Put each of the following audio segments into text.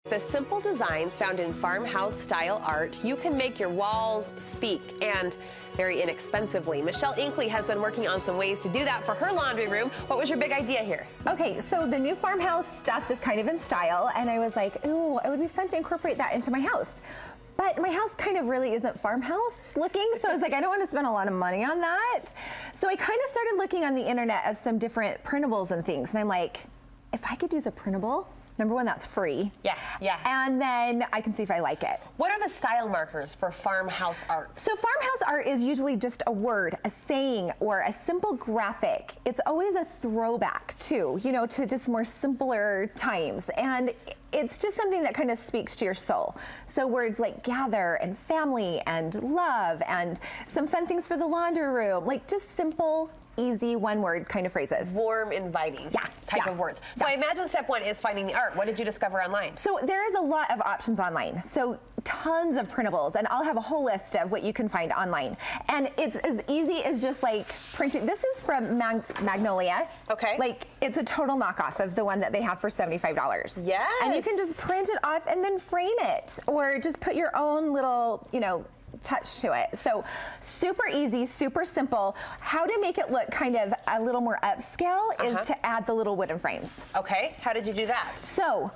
The simple designs found in Farmhouse Style Art, you can make your walls speak, and very inexpensively. Michelle Inkley has been working on some ways to do that for her laundry room. What was your big idea here? Okay, so the new farmhouse stuff is kind of in style, and I was like, ooh, it would be fun to incorporate that into my house. But my house kind of really isn't farmhouse looking, so I was like, I don't want to spend a lot of money on that. So I kind of started looking on the internet of some different printables and things, and I'm like, if I could use a printable, number one, that's free. Yeah. And then I can see if I like it. What are the style markers for farmhouse art? So farmhouse art is usually just a word, a saying, or a simple graphic. It's always a throwback too, you know, to just more simpler times. And it's just something that kind of speaks to your soul. So words like gather and family and love and some fun things for the laundry room, like just simple, easy one-word kind of phrases. Warm, inviting type of words. So I imagine step one is finding the art. What did you discover online? So there is a lot of options online. So tons of printables, and I'll have a whole list of what you can find online. And it's as easy as just like printing. This is from Magnolia. Okay. Like it's a total knockoff of the one that they have for $75. Yes. And you can just print it off and then frame it, or just put your own little, you know, touch to it. So super easy, super simple. How to make it look kind of a little more upscale is to add the little wooden frames. Okay, how did you do that? So,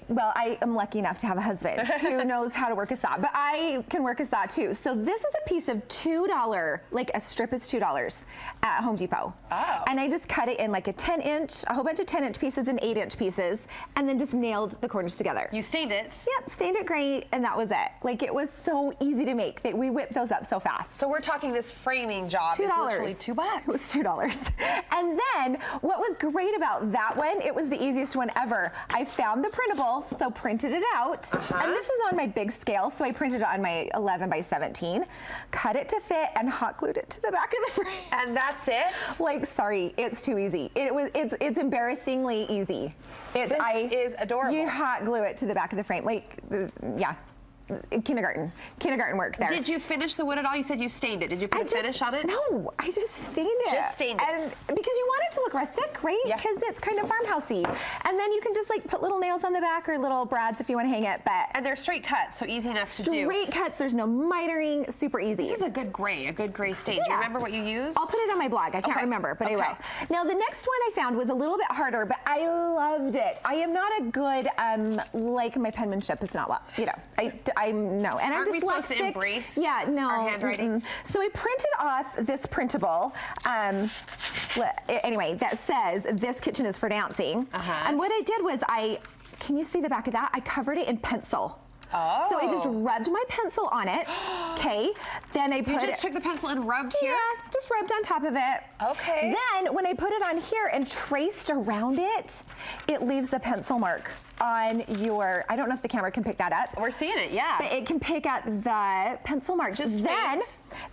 well, I am lucky enough to have a husband who knows how to work a saw, but I can work a saw too. So this is a piece of $2, like a strip is $2 at Home Depot. Oh. And I just cut it in like a 10-inch, a whole bunch of 10-inch pieces and 8-inch pieces, and then just nailed the corners together. You stained it? Yep, stained it great, and that was it. Like it was so easy to make that we whipped those up so fast. So we're talking this framing job is literally $2. It was $2. And then what was great about that one, it was the easiest one ever. I found the printable, so printed it out. And this is on my big scale, so I printed it on my 11 by 17, cut it to fit, and hot glued it to the back of the frame. And that's it? Like, sorry, it's too easy. It's embarrassingly easy. This is adorable. You hot glue it to the back of the frame, like, yeah. Kindergarten work there. Did you finish the wood at all? You said you stained it. Did you put a finish on it? No, I just stained it. Just stained it. And because you want it to look rustic, right? Yeah. Because it's kind of farmhousey. And then you can just like put little nails on the back or little brads if you want to hang it. But and they're straight cuts, so easy enough to do. Straight cuts, there's no mitering, super easy. This is a good gray stain. Do you remember what you used? I'll put it on my blog. I can't remember, but I will. Now the next one I found was a little bit harder, but I loved it. I am not a good, like my penmanship is not well, you know, I'm no. And Aren't we supposed to embrace our handwriting? So I printed off this printable, anyway, that says, "This kitchen is for dancing." And what I did was can you see the back of that? I covered it in pencil. Oh. So I just rubbed my pencil on it, okay? Then I put You just took the pencil and rubbed here? Yeah, just rubbed on top of it. Okay. Then when I put it on here and traced around it, it leaves a pencil mark on your, I don't know if the camera can pick that up. We're seeing it, yeah. But it can pick up the pencil mark.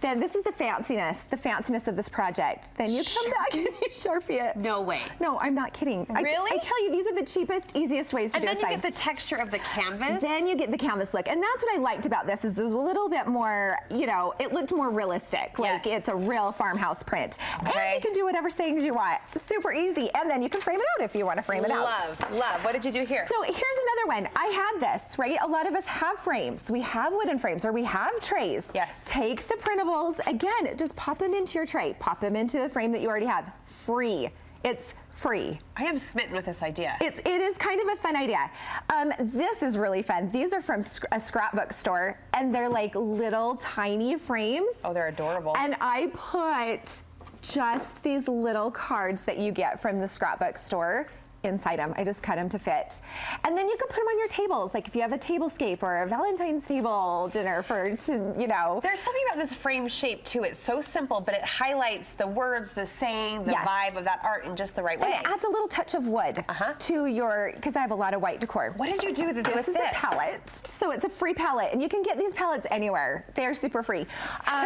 Then this is the fanciness of this project. Then you come back and you Sharpie it. No way. No, I'm not kidding. Really? I tell you, these are the cheapest, easiest ways to do a sign. And then you get the texture of the canvas. Then you get the canvas look. And that's what I liked about this, is it was a little bit more, you know, it looked more realistic. Like it's a real farmhouse print. Okay. And you can do whatever sayings you want. Super easy. And then you can frame it out if you want to frame it out. Love. What did you do here? So here's another one. I had this, right? A lot of us have frames. We have wooden frames, or we have trays. Yes. Take the printables, again, just pop them into your tray. Pop them into the frame that you already have. Free. It's free. I am smitten with this idea. It is kind of a fun idea. This is really fun. These are from a scrapbook store, and they're like little tiny frames. Oh, they're adorable. And I put just these little cards that you get from the scrapbook store inside them. I just cut them to fit. And then you can put them on your tables, like if you have a tablescape or a Valentine's table dinner you know. There's something about this frame shape too. It's so simple, but it highlights the words, the saying, the vibe of that art in just the right way. And it adds a little touch of wood to your, because I have a lot of white decor. What did you do with this? This is a palette. So it's a free palette, and you can get these palettes anywhere. They're super free.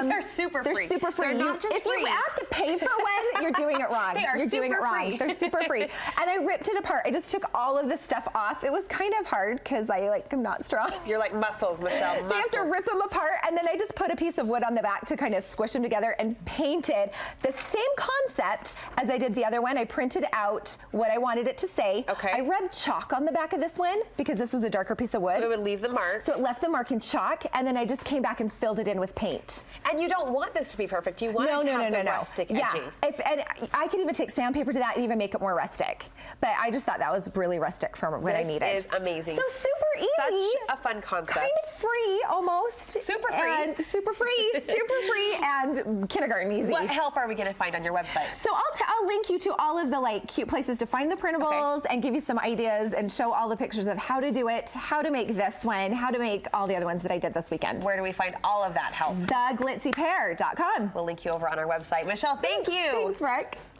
They're super free. They're super free. They're not just if free. you have to pay for one, you're doing it wrong. They are You're doing it wrong. free. They're super free. And I ripped it apart. I just took all of the stuff off. It was kind of hard because I'm not strong. You're like muscles, Michelle. So you have to rip them apart, and then I just put a piece of wood on the back to kind of squish them together and painted the same concept as I did the other one. I printed out what I wanted it to say. Okay. I rubbed chalk on the back of this one because this was a darker piece of wood. So it would leave the mark. So it left the mark in chalk, and then I just came back and filled it in with paint. And you don't want this to be perfect. You want it to have the rustic edging. And I could even take sandpaper to that and even make it more rustic. But I just thought that was really rustic for what I needed. This is amazing. So super easy. Such a fun concept. Kind of free, almost. Super free. And super free, super free, and kindergarten easy. What help are we going to find on your website? So I'll link you to all of the cute places to find the printables and give you some ideas and show all the pictures of how to do it, how to make this one, how to make all the other ones that I did this weekend. Where do we find all of that help? theglitzypear.com. We'll link you over on our website. Michelle, thank you. Thanks, Rick.